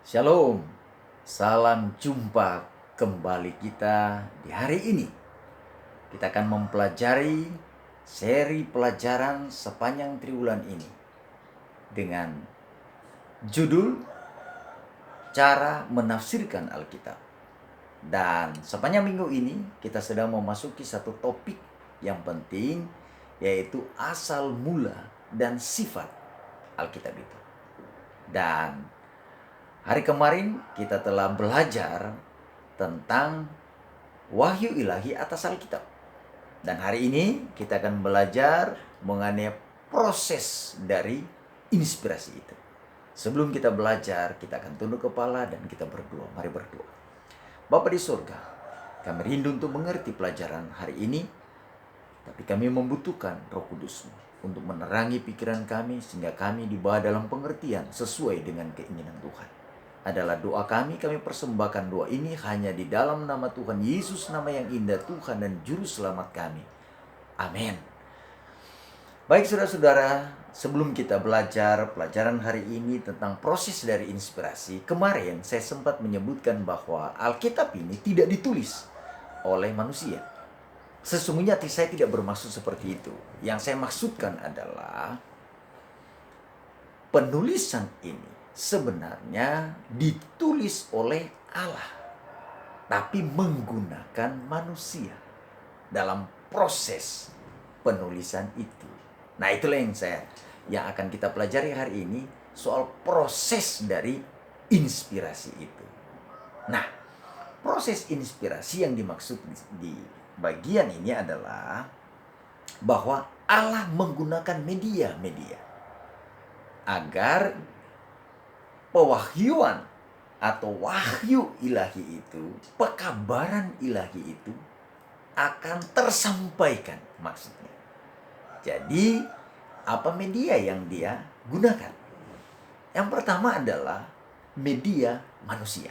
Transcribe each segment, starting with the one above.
Shalom, salam jumpa kembali kita di hari ini. Kita akan mempelajari seri pelajaran sepanjang triwulan ini dengan judul Cara Menafsirkan Alkitab. Dan sepanjang minggu ini kita sedang memasuki satu topik yang penting, yaitu asal mula dan sifat Alkitab itu. Dan hari kemarin kita telah belajar tentang wahyu ilahi atas Alkitab. Dan hari ini kita akan belajar mengenai proses dari inspirasi itu. Sebelum kita belajar, kita akan tunduk kepala dan kita berdoa. Mari berdoa. Bapa di surga, kami rindu untuk mengerti pelajaran hari ini, tapi kami membutuhkan Roh Kudus-Mu untuk menerangi pikiran kami sehingga kami dibawa dalam pengertian sesuai dengan keinginan Tuhan. Adalah doa kami persembahkan doa ini hanya di dalam nama Tuhan Yesus, nama yang indah, Tuhan dan Juru Selamat kami. Amin. Baik saudara-saudara, sebelum kita belajar pelajaran hari ini tentang proses dari inspirasi, kemarin saya sempat menyebutkan bahwa Alkitab ini tidak ditulis oleh manusia. Sesungguhnya saya tidak bermaksud seperti itu. Yang saya maksudkan adalah penulisan ini sebenarnya ditulis oleh Allah, tapi menggunakan manusia dalam proses penulisan itu. Nah, itulah yang akan kita pelajari hari ini, soal proses dari inspirasi itu. Nah, proses inspirasi yang dimaksud di bagian ini adalah bahwa Allah menggunakan media-media agar pewahyuan atau wahyu ilahi itu, pekabaran ilahi itu akan tersampaikan maksudnya. Jadi, apa media yang dia gunakan? Yang pertama adalah media manusia.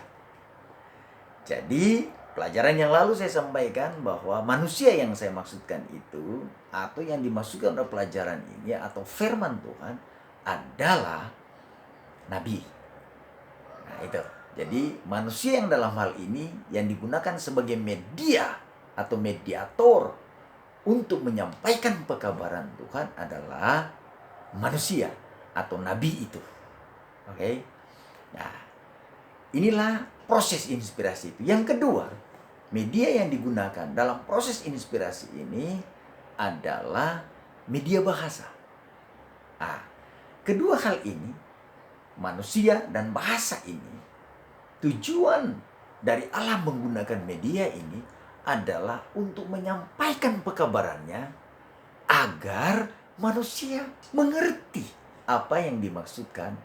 Jadi, pelajaran yang lalu saya sampaikan bahwa manusia yang saya maksudkan itu, atau yang dimaksudkan oleh pelajaran ini, atau firman Tuhan, adalah nabi. Nah, itu. Jadi, manusia yang dalam hal ini yang digunakan sebagai media atau mediator untuk menyampaikan pekabaran Tuhan adalah manusia atau nabi itu. Oke. Nah, inilah proses inspirasi itu. Yang kedua, media yang digunakan dalam proses inspirasi ini adalah media bahasa. Nah, kedua hal ini, manusia dan bahasa ini, tujuan dari Allah menggunakan media ini adalah untuk menyampaikan pekabarannya agar manusia mengerti apa yang dimaksudkan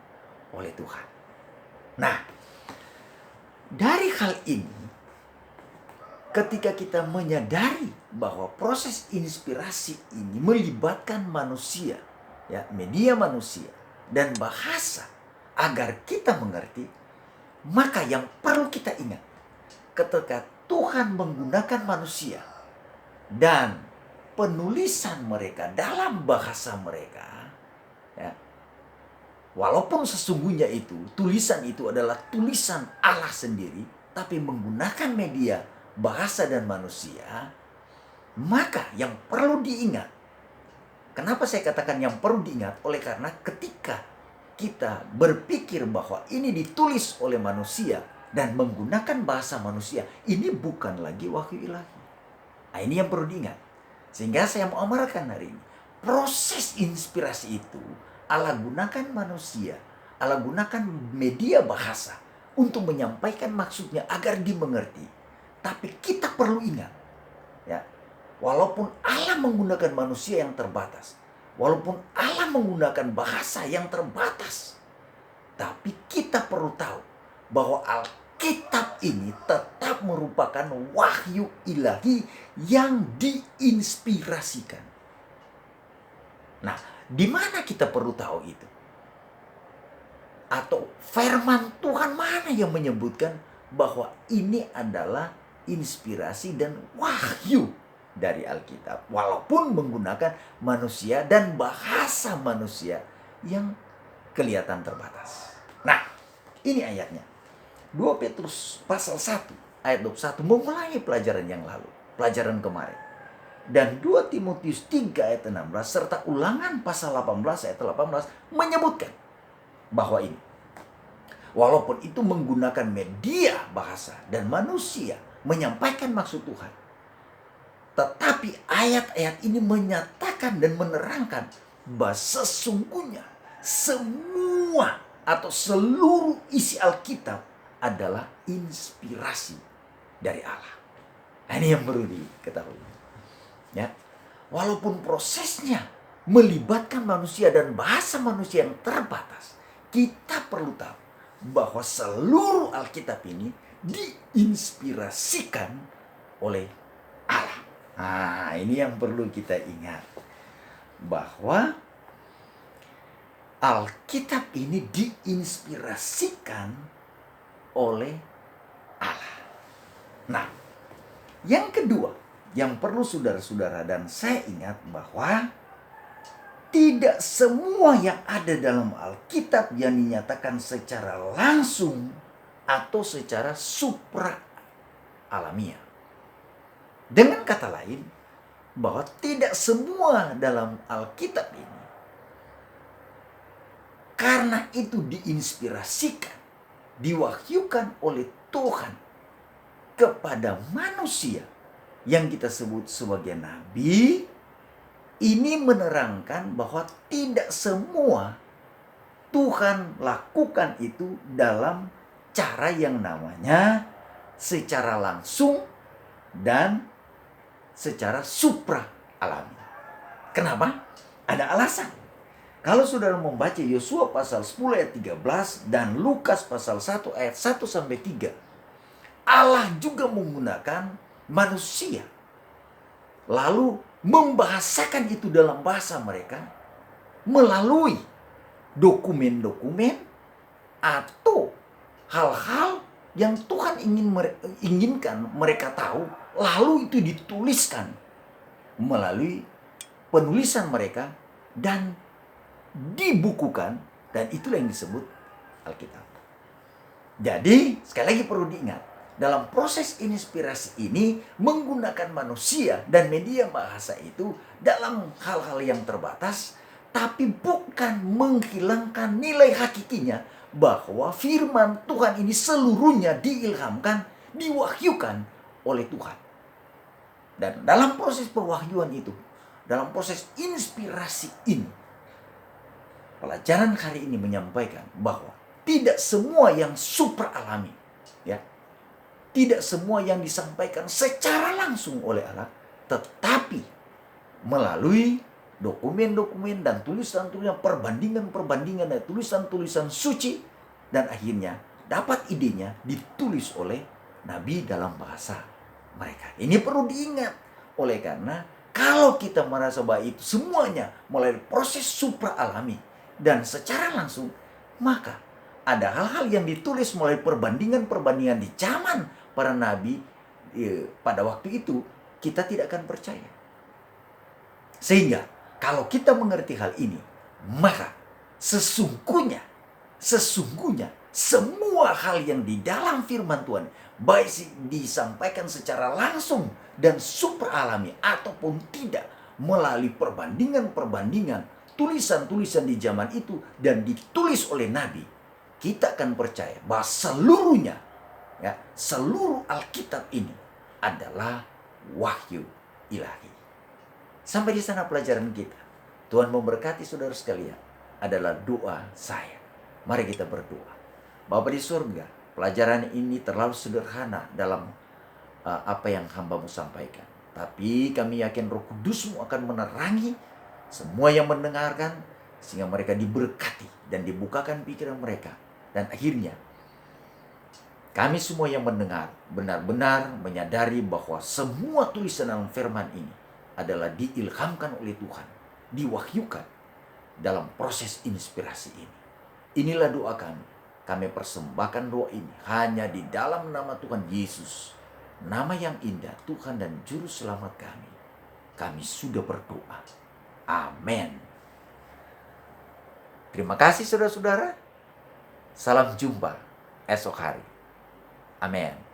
oleh Tuhan. Nah, dari hal ini, ketika kita menyadari bahwa proses inspirasi ini melibatkan manusia, ya, media manusia dan bahasa agar kita mengerti, maka yang perlu kita ingat ketika Tuhan menggunakan manusia dan penulisan mereka dalam bahasa mereka, ya, walaupun sesungguhnya itu tulisan itu adalah tulisan Allah sendiri, tapi menggunakan media bahasa dan manusia, maka yang perlu diingat, kenapa saya katakan yang perlu diingat? Oleh karena ketika kita berpikir bahwa ini ditulis oleh manusia dan menggunakan bahasa manusia, ini bukan lagi wahyu ilahi. Nah, ini yang perlu diingat. Sehingga saya mau amarkan hari ini, proses inspirasi itu Allah gunakan manusia, Allah gunakan media bahasa untuk menyampaikan maksudnya agar dimengerti. Tapi kita perlu ingat, ya, walaupun Allah menggunakan manusia yang terbatas, walaupun Allah menggunakan bahasa yang terbatas, tapi kita perlu tahu bahwa Alkitab ini tetap merupakan wahyu ilahi yang diinspirasikan. Nah, di mana kita perlu tahu itu? Atau firman Tuhan mana yang menyebutkan bahwa ini adalah inspirasi dan wahyu dari Alkitab, walaupun menggunakan manusia dan bahasa manusia yang kelihatan terbatas. Nah, ini ayatnya. 2 Petrus pasal 1 ayat 21 memulai pelajaran yang lalu, pelajaran kemarin. Dan 2 Timotius 3 ayat 16 serta Ulangan pasal 18 ayat 18 menyebutkan bahwa ini, walaupun itu menggunakan media bahasa dan manusia menyampaikan maksud Tuhan, tetapi ayat-ayat ini menyatakan dan menerangkan bahwa sesungguhnya semua atau seluruh isi Alkitab adalah inspirasi dari Allah. Nah, ini yang perlu diketahui. Ya, walaupun prosesnya melibatkan manusia dan bahasa manusia yang terbatas, kita perlu tahu bahwa seluruh Alkitab ini diinspirasikan oleh Allah. Nah, ini yang perlu kita ingat, bahwa Alkitab ini diinspirasikan oleh Allah. Nah, yang kedua yang perlu saudara-saudara dan saya ingat bahwa tidak semua yang ada dalam Alkitab yang dinyatakan secara langsung atau secara supra alamiah. Dengan kata lain, bahwa tidak semua dalam Alkitab ini karena itu diinspirasikan, diwahyukan oleh Tuhan kepada manusia yang kita sebut sebagai nabi. Ini menerangkan bahwa tidak semua Tuhan lakukan itu dalam cara yang namanya secara langsung dan secara supra alami. Kenapa? Ada alasan. Kalau saudara membaca Yosua pasal 10 ayat 13 dan Lukas pasal 1 ayat 1 sampai 3, Allah juga menggunakan manusia, lalu membahasakan itu dalam bahasa mereka melalui dokumen-dokumen atau hal-hal yang Tuhan inginkan mereka tahu, lalu itu dituliskan melalui penulisan mereka dan dibukukan, dan itulah yang disebut Alkitab. Jadi sekali lagi perlu diingat, dalam proses inspirasi ini menggunakan manusia dan media bahasa itu dalam hal-hal yang terbatas, tapi bukan menghilangkan nilai hakikinya bahwa firman Tuhan ini seluruhnya diilhamkan, diwahyukan oleh Tuhan. Dan dalam proses pewahyuan itu, dalam proses inspirasi ini, pelajaran hari ini menyampaikan bahwa tidak semua yang supra alami, ya, tidak semua yang disampaikan secara langsung oleh Allah, tetapi melalui dokumen-dokumen dan tulisan-tulisan, perbandingan-perbandingan dan tulisan-tulisan suci, dan akhirnya dapat idenya ditulis oleh nabi dalam bahasa mereka. Ini perlu diingat, oleh karena kalau kita merasa bahwa itu semuanya melalui proses supra alami dan secara langsung, maka ada hal-hal yang ditulis melalui perbandingan-perbandingan di zaman para nabi pada waktu itu, kita tidak akan percaya. Sehingga kalau kita mengerti hal ini, maka sesungguhnya semua hal yang di dalam firman Tuhan, baik disampaikan secara langsung dan supra alami ataupun tidak, melalui perbandingan-perbandingan, tulisan-tulisan di zaman itu dan ditulis oleh nabi, kita akan percaya bahwa seluruhnya, ya, seluruh Alkitab ini adalah wahyu ilahi. Sampai di sana pelajaran kita. Tuhan memberkati saudara sekalian, adalah doa saya. Mari kita berdoa. Bapa di surga, pelajaran ini terlalu sederhana dalam apa yang hamba-Mu sampaikan. Tapi kami yakin Roh Kudus-Mu akan menerangi semua yang mendengarkan, sehingga mereka diberkati dan dibukakan pikiran mereka. Dan akhirnya kami semua yang mendengar benar-benar menyadari bahwa semua tulisan dalam firman ini adalah diilhamkan oleh Tuhan, diwahyukan dalam proses inspirasi ini. Inilah doa kami. Kami persembahkan doa ini hanya di dalam nama Tuhan Yesus, nama yang indah, Tuhan dan Juru Selamat kami. Kami sudah berdoa. Amin. Terima kasih saudara-saudara. Salam jumpa esok hari. Amin.